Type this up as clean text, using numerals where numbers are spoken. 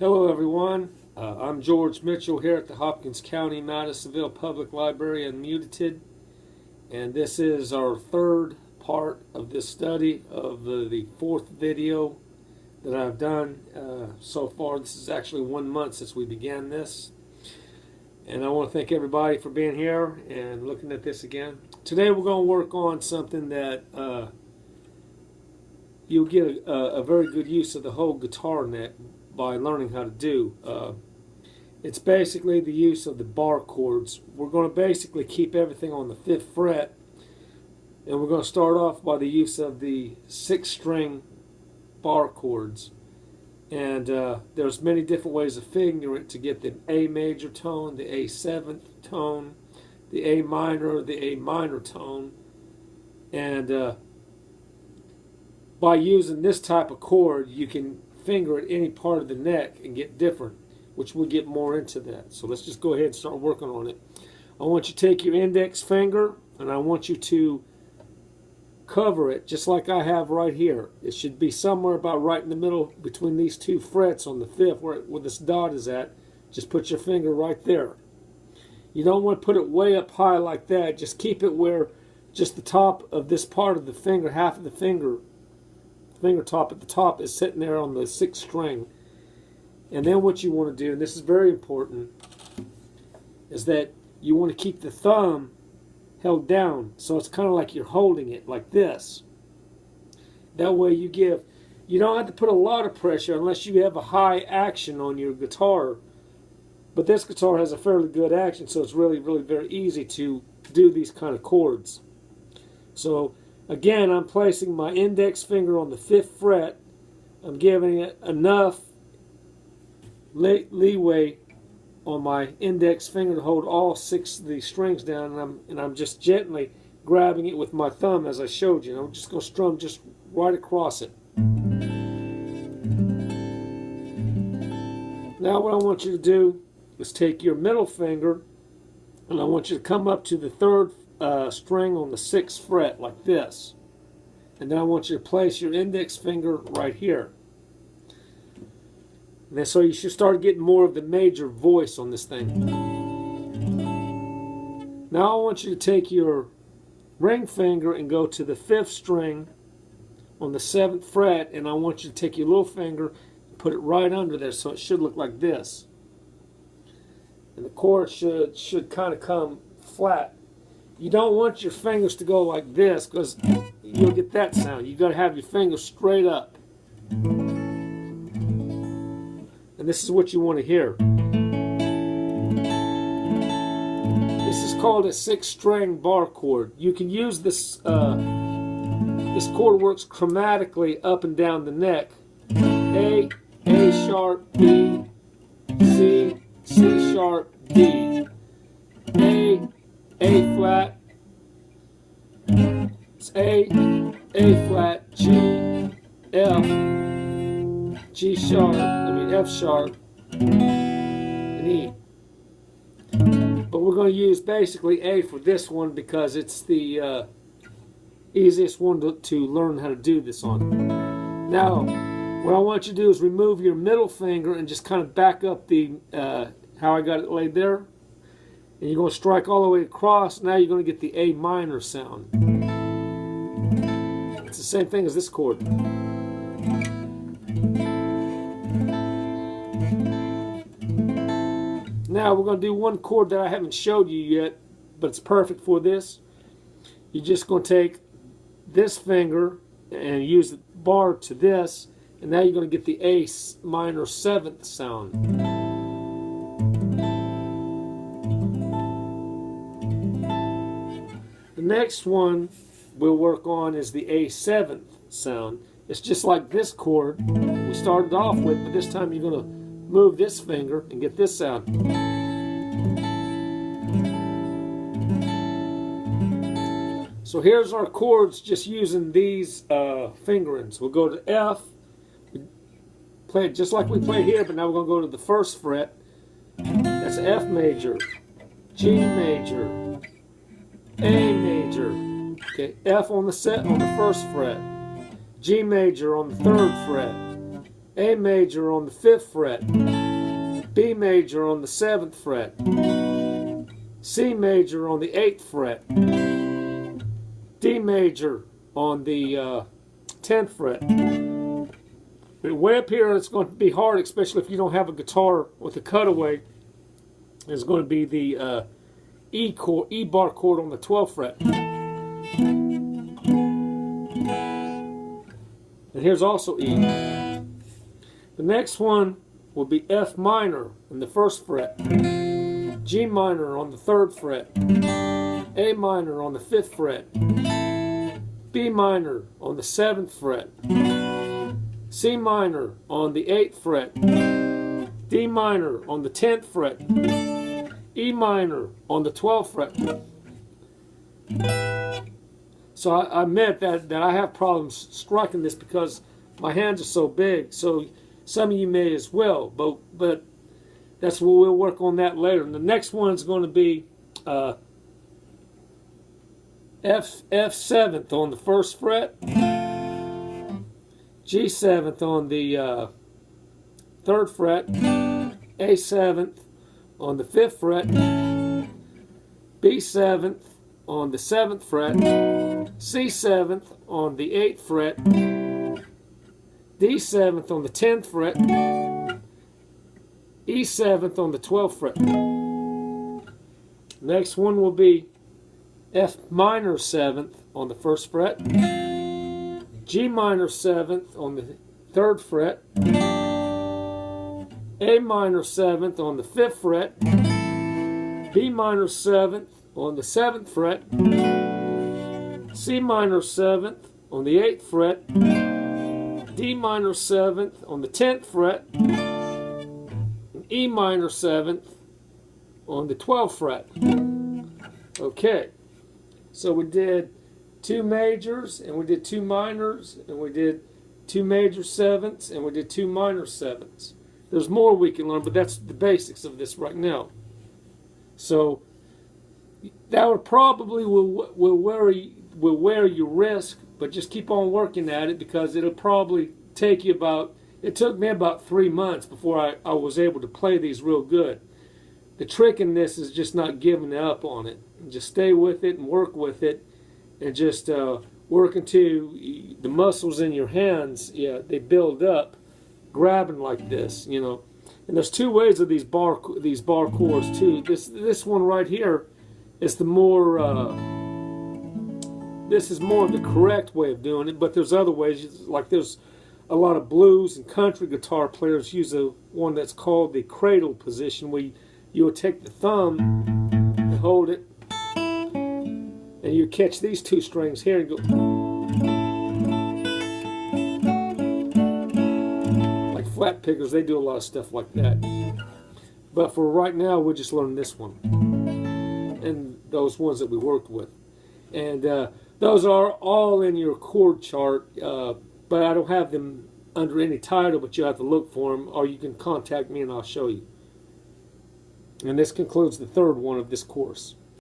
Hello everyone, I'm George Mitchell here at the Hopkins County Madisonville Public Library in Unmuted, and this is our third part of this study of the fourth video that I've done so far. This is actually 1 month since we began this, and I want to thank everybody for being here and looking at this again. Today we're going to work on something that you'll get a very good use of the whole guitar neck by learning how to do. It's basically the use of the bar chords. We're going to basically keep everything on the 5th fret, and we're going to start off by the use of the 6-string bar chords. And there's many different ways of fingering it to get the A major tone, the A 7th tone, the A minor tone. And by using this type of chord, you can finger at any part of the neck and get different, which we'll get more into that. So let's just go ahead and start working on it. I want you to take your index finger and I want you to cover it just like I have right here. It should be somewhere about right in the middle between these two frets on the 5th where this dot is at. Just put your finger right there. You don't want to put it way up high like that. Just keep it where just the top of this part of the finger, half of the finger top at the top, is sitting there on the 6th string. And then what you want to do, and this is very important, is that you want to keep the thumb held down, so it's kind of like you're holding it like this. That way you don't have to put a lot of pressure unless you have a high action on your guitar. But this guitar has a fairly good action, so it's really very easy to do these kind of chords. So again, I'm placing my index finger on the 5th fret. I'm giving it enough leeway on my index finger to hold all 6 of these strings down, and I'm just gently grabbing it with my thumb as I showed you. And I'm just going to strum just right across it. Now what I want you to do is take your middle finger and I want you to come up to the 3rd string on the 6th fret like this, and then I want you to place your index finger right here, and then so you should start getting more of the major voice on this thing. Now I want you to take your ring finger and go to the 5th string on the 7th fret, and I want you to take your little finger and put it right under there, so it should look like this, and the chord should kind of come flat. You don't want your fingers to go like this because you'll get that sound. You've got to have your fingers straight up. And this is what you want to hear. This is called a 6-string bar chord. You can use this, this chord works chromatically up and down the neck. A sharp, B, C, C sharp, D. A flat, it's A flat, G, F, G sharp, F sharp, and E. But we're going to use basically A for this one because it's the easiest one to learn how to do this on. Now, what I want you to do is remove your middle finger and just kind of back up the how I got it laid there. And you're going to strike all the way across. Now you're going to get the A minor sound. It's the same thing as this chord. Now we're going to do one chord that I haven't showed you yet, but it's perfect for this. You're just going to take this finger and use the bar to this, and now you're going to get the A minor 7th sound. The next one we'll work on is the A 7th sound. It's just like this chord we started off with, but this time you're going to move this finger and get this sound. So here's our chords just using these fingerings. We'll go to F, play it just like we played here, but now we're going to go to the 1st fret. That's F major, G major, A major, okay, F on the 1st fret, G major on the 3rd fret, A major on the 5th fret, B major on the 7th fret, C major on the 8th fret, D major on the 10th fret. But way up here, it's going to be hard, especially if you don't have a guitar with a cutaway. It's going to be the E bar chord on the 12th fret. And here's also E. The next one will be F minor in the 1st fret, G minor on the 3rd fret, A minor on the 5th fret, B minor on the 7th fret, C minor on the 8th fret, D minor on the 10th fret, E minor on the 12th fret. So I admit that I have problems striking this because my hands are so big. So some of you may as well, but that's what we'll work on that later. And the next one is going to be F7th on the 1st fret, G7th on the 3rd fret, A7th on the 5th fret, B7th on the 7th fret, C7th on the 8th fret, D7th on the 10th fret, E7th on the 12th fret. Next one will be F minor 7th on the 1st fret, G minor 7th on the 3rd fret, A minor 7th on the 5th fret, B minor 7th on the 7th fret, C minor 7th on the 8th fret, D minor 7th on the 10th fret, and E minor 7th on the 12th fret. Okay, so we did 2 majors, and we did 2 minors, and we did 2 major 7ths, and we did 2 minor 7ths. There's more we can learn, but that's the basics of this right now. So that would probably will wear your wrist, but just keep on working at it, because it'll probably take you it took me about 3 months before I was able to play these real good. The trick in this is just not giving up on it. Just stay with it and work with it, and just work until the muscles in your hands, they build up, grabbing like this, you know. And there's 2 ways of these bar chords too. This one right here is the more this is more the correct way of doing it, but there's other ways. Like there's a lot of blues and country guitar players use one that's called the cradle position, where you'll take the thumb and hold it, and you catch these 2 strings here and go like flat pickers. They do a lot of stuff like that. But for right now, we'll just learn this one and those ones that we worked with. And those are all in your chord chart, but I don't have them under any title, but you have to look for them, or you can contact me and I'll show you. And this concludes the 3rd one of this course.